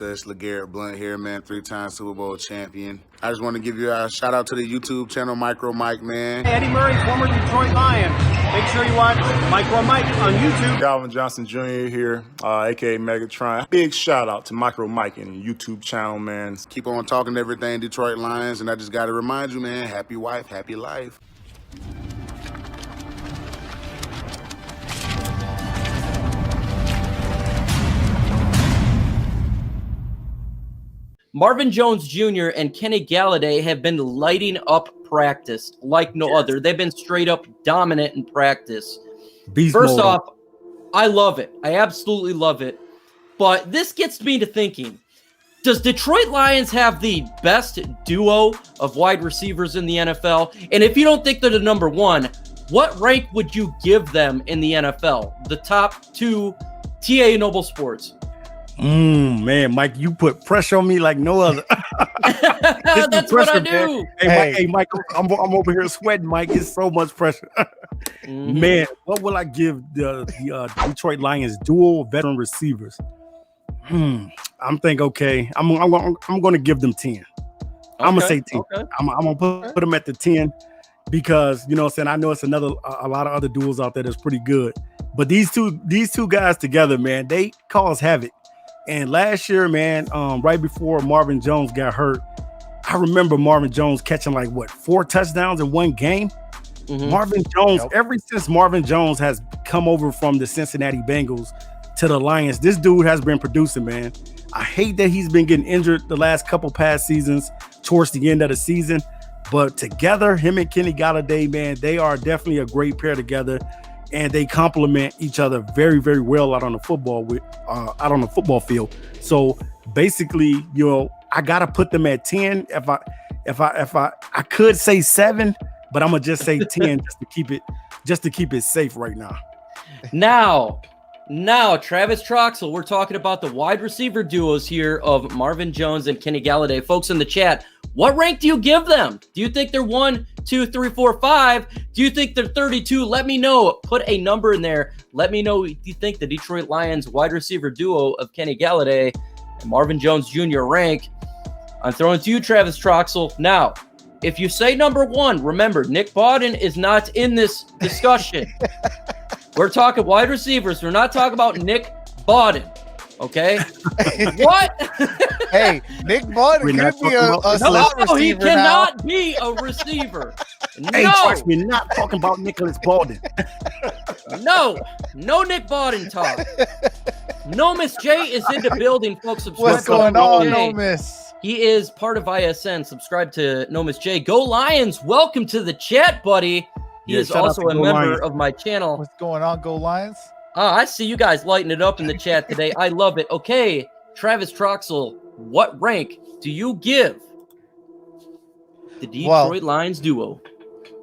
It's LeGarrette Blunt here, man, 3-time Super Bowl champion. I just want to give you a shout out to the YouTube channel, Micro Mike, man. Eddie Murray, former Detroit Lion. Make sure you watch Micro Mike on YouTube. Calvin Johnson Jr. here, aka Megatron. Big shout out to Micro Mike and the YouTube channel, man. Keep on talking everything Detroit Lions, and I just got to remind you, man, happy wife, happy life. Marvin Jones Jr. and Kenny Golladay have been lighting up practice like no other. They've been straight up dominant in practice. First off, I love it. I absolutely love it. But this gets me to thinking, does Detroit Lions have the best duo of wide receivers in the NFL? And if you don't think they're the number one, what rank would you give them in the NFL? The top two, TA Noble Sports. Man, Mike, you put pressure on me like no other. That's what I do. Hey, Mike, I'm over here sweating, Mike. It's so much pressure. Man, what will I give the Detroit Lions dual veteran receivers? I'm thinking, okay, I'm going to give them 10. I'm going to say 10. Okay. I'm going to put them at the 10 because, you know what I'm saying, I know it's a lot of other duels out there that's pretty good. But these two guys together, man, they cause havoc. And last year, man, right before Marvin Jones got hurt, I remember Marvin Jones catching 4 touchdowns in one game. Marvin Jones, ever since Marvin Jones has come over from the Cincinnati Bengals to the Lions, this dude has been producing, man. I hate that he's been getting injured the last couple past seasons towards the end of the season. But together, him and Kenny Golladay, man, they are definitely a great pair together. And they complement each other very, very well out on the football field. So basically, I gotta put them at 10. If I could say 7, but I'm gonna just say 10 just to keep it safe right now. Now, Travis Troxel, we're talking about the wide receiver duos here of Marvin Jones and Kenny Golladay. Folks in the chat, what rank do you give them? Do you think they're 1, 2, 3, 4, 5? Do you think they're 32? Let me know. Put a number in there. Let me know what you think the Detroit Lions wide receiver duo of Kenny Golladay and Marvin Jones Jr. rank. I'm throwing to you, Travis Troxel. Now, if you say number 1, remember, Nick Bawden is not in this discussion. We're talking wide receivers. We're not talking about Nick Bawden. Okay? What? Hey, Nick Bawden could be a slot receiver. No, he cannot be a receiver. Hey, trust me, not talking about Nicholas Bawden. No Nick Bawden talk. No Miss J is in the building, folks. Subscribe. What's going on, No Miss? He is part of ISN. Subscribe to No Miss J. Go Lions. Welcome to the chat, buddy. He is also a member of my channel. What's going on, Go Lions? I see you guys lighting it up in the chat today. I love it. Okay, Travis Troxel, what rank do you give the Detroit Lions duo?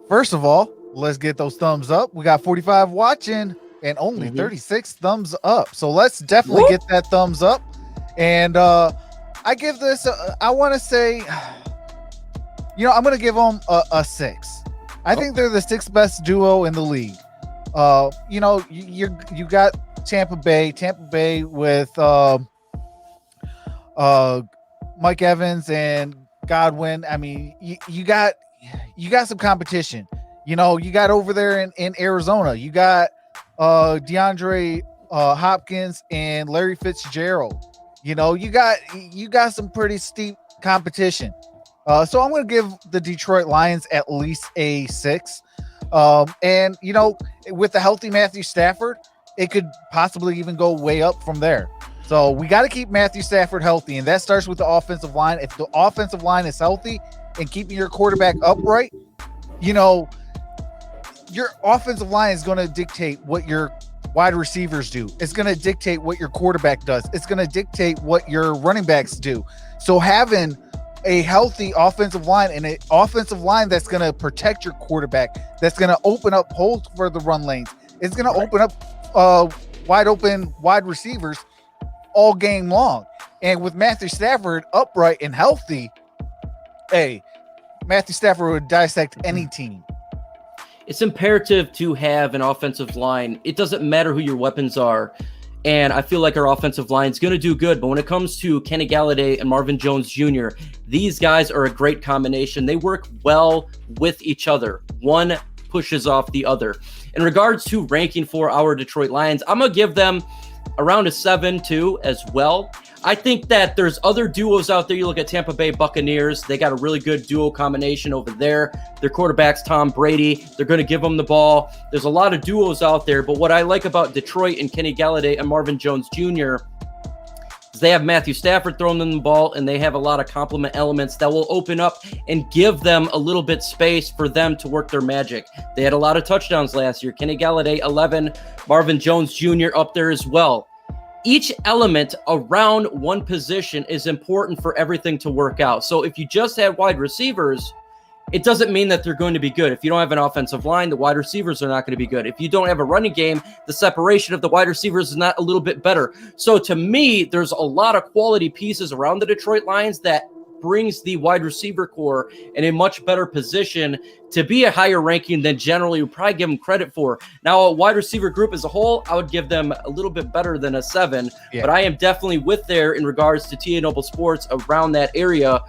First of all, let's get those thumbs up. We got 45 watching and only 36 thumbs up. So let's definitely get that thumbs up. And I give this, I want to say, I'm going to give them a 6. I think they're the 6th best duo in the league. You got Tampa Bay with Mike Evans and Godwin. I mean, you got some competition. You got over there in Arizona. You got DeAndre Hopkins and Larry Fitzgerald. You got some pretty steep competition. So I'm going to give the Detroit Lions at least a 6. And with the healthy Matthew Stafford, it could possibly even go way up from there. So we got to keep Matthew Stafford healthy, and that starts with the offensive line. If the offensive line is healthy and keeping your quarterback upright, your offensive line is going to dictate what your wide receivers do. It's going to dictate what your quarterback does. It's going to dictate what your running backs do. So having a healthy offensive line and an offensive line that's going to protect your quarterback, that's going to open up holes for the run lanes. It's going to open up wide open wide receivers all game long. And with Matthew Stafford upright and healthy, Matthew Stafford would dissect any team. It's imperative to have an offensive line. It doesn't matter who your weapons are. And I feel like our offensive line is going to do good. But when it comes to Kenny Golladay and Marvin Jones Jr., these guys are a great combination. They work well with each other. One pushes off the other. In regards to ranking for our Detroit Lions, I'm going to give them around a 7 too as well. I think that there's other duos out there. You look at Tampa Bay Buccaneers. They got a really good duo combination over there. Their quarterback's Tom Brady. They're going to give him the ball. There's a lot of duos out there. But what I like about Detroit and Kenny Golladay and Marvin Jones Jr. is they have Matthew Stafford throwing them the ball, and they have a lot of complement elements that will open up and give them a little bit space for them to work their magic. They had a lot of touchdowns last year. Kenny Golladay, 11. Marvin Jones Jr. up there as well. Each element around one position is important for everything to work out. So if you just had wide receivers, it doesn't mean that they're going to be good. If you don't have an offensive line, the wide receivers are not going to be good. If you don't have a running game, the separation of the wide receivers is not a little bit better. So to me, there's a lot of quality pieces around the Detroit Lions that brings the wide receiver core in a much better position to be a higher ranking than generally would probably give them credit for. Now, a wide receiver group as a whole, I would give them a little bit better than a 7, but I am definitely with there in regards to TA Noble Sports around that area.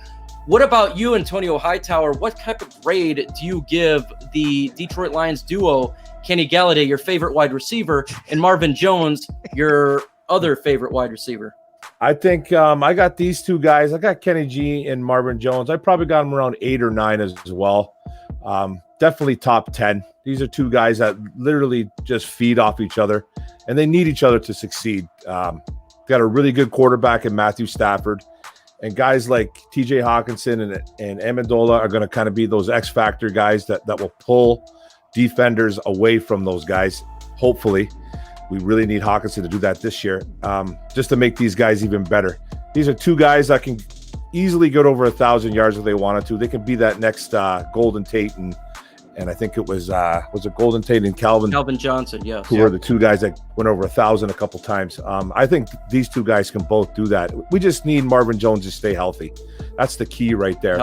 What about you, Antonio Hightower? What type of grade do you give the Detroit Lions duo, Kenny Golladay, your favorite wide receiver, and Marvin Jones, your other favorite wide receiver? I think I got these two guys. I got Kenny G and Marvin Jones. I probably got them around 8 or 9 as well. Definitely top 10. These are two guys that literally just feed off each other, and they need each other to succeed. Got a really good quarterback in Matthew Stafford, and guys like TJ Hawkinson and Amendola are going to kind of be those X factor guys that will pull defenders away from those guys, hopefully. We really need Hawkinson to do that this year, just to make these guys even better. These are two guys that can easily get over 1,000 yards if they wanted to. They can be that next Golden Tate and I think it was it Golden Tate and Calvin Johnson, yes, who were the two guys that went over 1,000 a couple times. I think these two guys can both do that. We just need Marvin Jones to stay healthy. That's the key right there.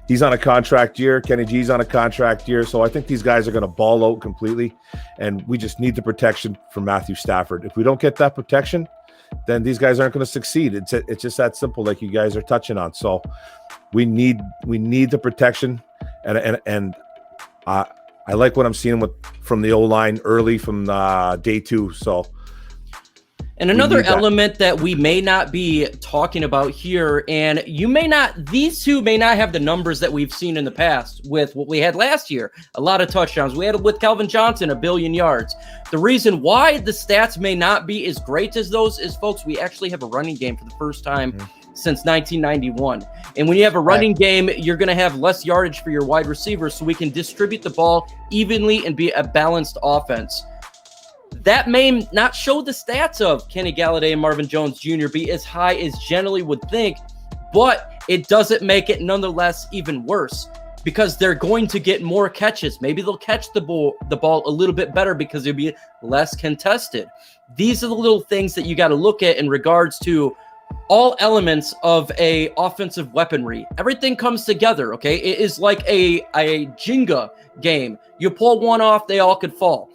He's on a contract year. Kenny G's on a contract year. So I think these guys are going to ball out completely. And we just need the protection from Matthew Stafford. If we don't get that protection, then these guys aren't going to succeed. It's just that simple, like you guys are touching on. So we need the protection. And I like what I'm seeing from the O-line early from day 2. So. And another element that we may not be talking about here, and these two may not have the numbers that we've seen in the past with what we had last year. A lot of touchdowns. We had with Calvin Johnson, 1 billion yards. The reason why the stats may not be as great as those is, folks, we actually have a running game for the first time since 1991. And when you have a running game, you're going to have less yardage for your wide receivers, so we can distribute the ball evenly and be a balanced offense. That may not show the stats of Kenny Golladay and Marvin Jones Jr. be as high as generally would think, but it doesn't make it nonetheless even worse because they're going to get more catches. Maybe they'll catch the ball a little bit better because it'll be less contested. These are the little things that you got to look at in regards to all elements of a offensive weaponry. Everything comes together, okay? It is like a Jenga game. You pull one off, they all could fall.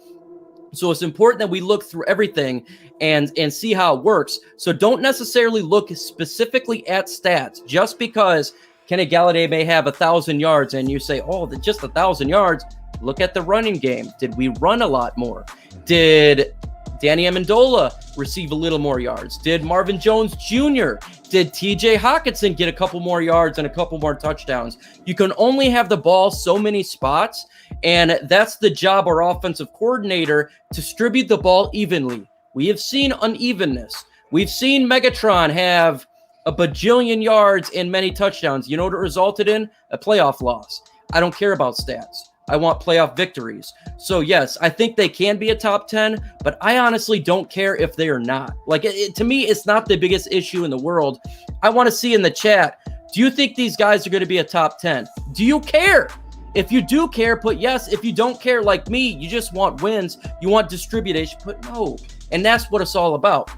So it's important that we look through everything and see how it works. So don't necessarily look specifically at stats. Just because Kenny Golladay may have 1,000 yards and you say, oh, just 1,000 yards, look at the running game. Did we run a lot more? Did Danny Amendola receive a little more yards? Did Marvin Jones Jr., did TJ Hawkinson get a couple more yards and a couple more touchdowns? You can only have the ball so many spots, and that's the job of our offensive coordinator, to distribute the ball evenly. We have seen unevenness. We've seen Megatron have a bajillion yards and many touchdowns. You know what it resulted in? A playoff loss. I don't care about stats. I want playoff victories. So yes, I think they can be a top 10, but I honestly don't care if they are not. Like, to me, it's not the biggest issue in the world. I want to see in the chat, do you think these guys are going to be a top 10? Do you care? If you do care, put yes. If you don't care, like me, you just want wins, you want distribution, put no. And that's what it's all about.